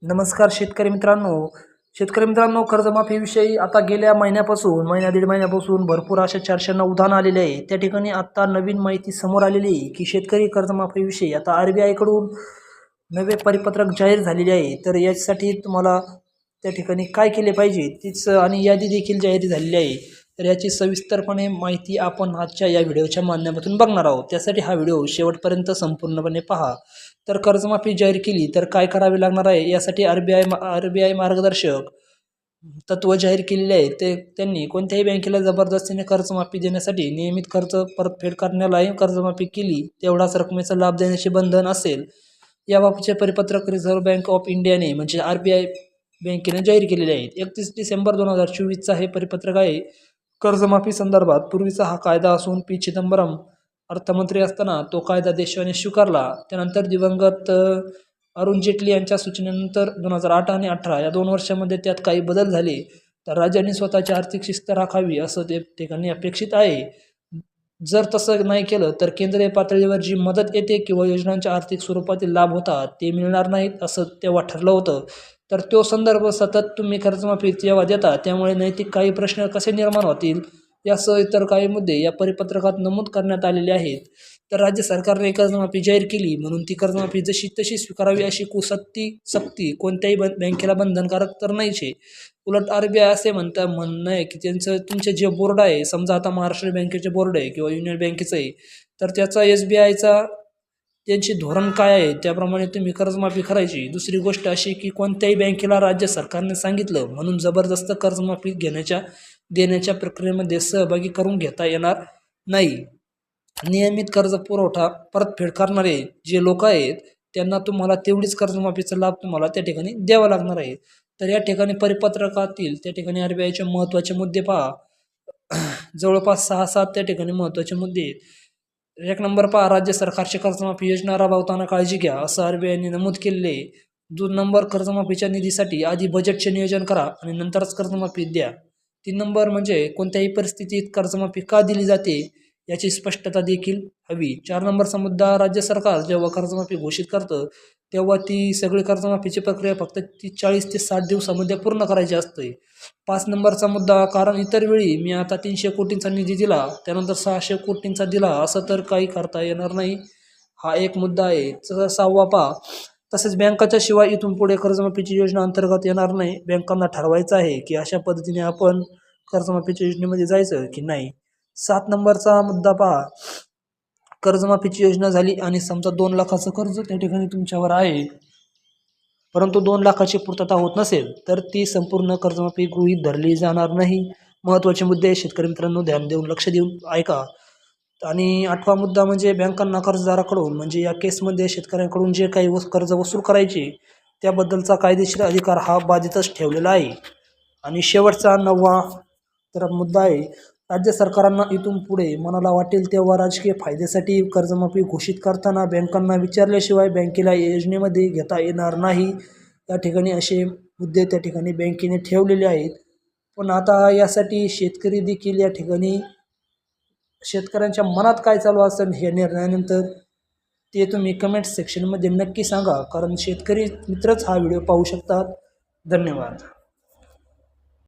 नमस्कार शेतकरी मित्रांनो, कर्जमाफीविषयी आता गेल्या दीड महिन्यापासून भरपूर अशा चर्चांना उधाण आलेले आहे. त्या ठिकाणी आता नवीन माहिती समोर आलेली आहे की शेतकरी कर्जमाफीविषयी आता RBI कडून नवे परिपत्रक जाहीर झालेले आहे. तर यासाठी तुम्हाला त्या ठिकाणी काय केले पाहिजे तीच आणि यादी देखील जाहीर झालेली आहे. तर याची सविस्तरपणे माहिती आपण आजच्या या व्हिडिओच्या माध्यमातून बघणार आहोत. त्यासाठी हा व्हिडिओ शेवटपर्यंत संपूर्णपणे पहा. तर कर्जमाफी जाहीर केली तर काय करावे लागणार आहे यासाठी आरबीआय मार्गदर्शक तत्व जाहीर केलेले आहे. ते त्यांनी कोणत्याही बँकेला जबरदस्तीने कर्जमाफी देण्यासाठी नियमित कर्ज परतफेड करण्यालाही कर्जमाफी केली तेवढाच रकमेचा लाभ देण्याचे बंधन असेल. याबाबतचे परिपत्रक रिझर्व्ह बँक ऑफ इंडियाने म्हणजे RBI बँकेने जाहीर केलेले आहेत. 31 डिसेंबर 2024चा हे परिपत्रक आहे. कर्जमाफी संदर्भात पूर्वीचा हा कायदा असून पी चिदंबरम अर्थमंत्री असताना तो कायदा देशाने स्वीकारला. त्यानंतर दिवंगत अरुण जेटली यांच्या सूचनेनंतर 2008 आणि 2018 या 2 वर्षांमध्ये त्यात काही बदल झाले. तर राज्यांनी स्वतःची आर्थिक शिस्त राखावी असं ते ठिकाणी अपेक्षित आहे. जर तसं नाही केलं तर केंद्रीय पातळीवर जी मदत येते किंवा योजनांच्या आर्थिक स्वरूपातील लाभ होतात ते मिळणार नाहीत असं तेव्हा ठरलं होतं. तर तो संदर्भ सतत तुम्ही कर्जमाफी जेव्हा देता त्यामुळे नैतिक काही प्रश्न कसे निर्माण होतील यासह इतर काही मुद्दे या परिपत्रकात नमूद करण्यात आलेले आहेत. तर राज्य सरकारने कर्जमाफी जाहीर केली म्हणून ती कर्जमाफी जशी तशी स्वीकारावी अशी सक्ती कोणत्याही बँकेला बंधनकारक तर नाहीच आहे. उलट RBI असे म्हणणं आहे की तुमचे जे बोर्ड आहे, समजा आता महाराष्ट्र बँकेचे बोर्ड आहे किंवा युनियन बँकेचं आहे, तर त्याचा SBIचा त्यांची धोरण काय आहे त्याप्रमाणे तुम्ही कर्जमाफी करायची. दुसरी गोष्ट अशी की कोणत्याही बँकेला राज्य सरकारने सांगितलं म्हणून जबरदस्त कर्जमाफी देण्याच्या प्रक्रियेमध्ये सहभागी करून घेता येणार नाही. नियमित कर्ज पुरवठा परतफेड करणारे जे लोक आहेत त्यांना तुम्हाला तेवढीच कर्जमाफीचा लाभ तुम्हाला त्या ठिकाणी द्यावा लागणार आहे. तर या ठिकाणी परिपत्रकातील त्या ठिकाणी RBIचे महत्त्वाचे मुद्दे पहा. जवळपास 6-7 त्या ठिकाणी महत्त्वाचे मुद्दे आहेत. 1 नंबर पहा, राज्य सरकारची कर्जमाफी योजना राबवताना काळजी घ्या असं RBIने नमूद केलेले आहे. 2 नंबर, कर्जमाफीच्या निधीसाठी आधी बजेटचे नियोजन करा आणि नंतरच कर्जमाफी द्या. 3 नंबर म्हणजे कोणत्याही परिस्थितीत कर्जमाफी का दिली जाते याची स्पष्टता देखील हवी. 4 नंबरचा मुद्दा, राज्य सरकार जेव्हा कर्जमाफी घोषित करतं तेव्हा ती सगळी कर्जमाफीची प्रक्रिया फक्त 40 ते 60 दिवसामध्ये पूर्ण करायची असते. 5 नंबरचा मुद्दा, कारण इतर वेळी मी आता 300 कोटींचा निधी दिला त्यानंतर 600 कोटींचा दिला असं तर काही करता येणार नाही. हा एक मुद्दा आहे. 6वा पहा, तसेच बँकाच्या शिवाय इथून पुढे कर्जमाफीची योजना अंतर्गत येणार नाही. बँकांना ठरवायचं आहे की अशा पद्धतीने आपण कर्जमाफीच्या योजनेमध्ये जायचं की नाही. 7 नंबरचा मुद्दा पहा, कर्जमाफीची योजना झाली आणि समजा 2 लाखाचं कर्ज त्या ठिकाणी तुमच्यावर आहे परंतु 2 लाखाची पूर्तता होत नसेल तर ती संपूर्ण कर्जमाफी गृहीत धरली जाणार नाही. महत्त्वाचे मुद्दे शेतकरी मित्रांनो ध्यान देऊन लक्ष देऊन ऐका. आणि 8वा मुद्दा म्हणजे बँकांना कर्जदाराकडून म्हणजे या केसमध्ये शेतकऱ्यांकडून जे काही कर्ज वसूल करायचे त्याबद्दलचा कायदेशीर अधिकार हा बाधितच ठेवलेला आहे. आणि शेवटचा 9वा तर मुद्दा आहे, राज्य सरकारांना इथून पुढे मनाला वाटेल तेव्हा राजकीय फायद्यासाठी कर्जमाफी घोषित करताना बँकांना विचारल्याशिवाय बँकेला योजनेमध्ये घेता येणार नाही. या ठिकाणी असे मुद्दे त्या ठिकाणी बँकेने ठेवलेले आहेत. पण आता यासाठी शेतकरी देखील या ठिकाणी शेतकऱ्यांच्या मनात काय चालू असेल हे निर्णयानंतर ते तुम्ही कमेंट सेक्शनमध्ये नक्की सांगा, कारण शेतकरी मित्रच हा व्हिडिओ पाहू शकतात. धन्यवाद.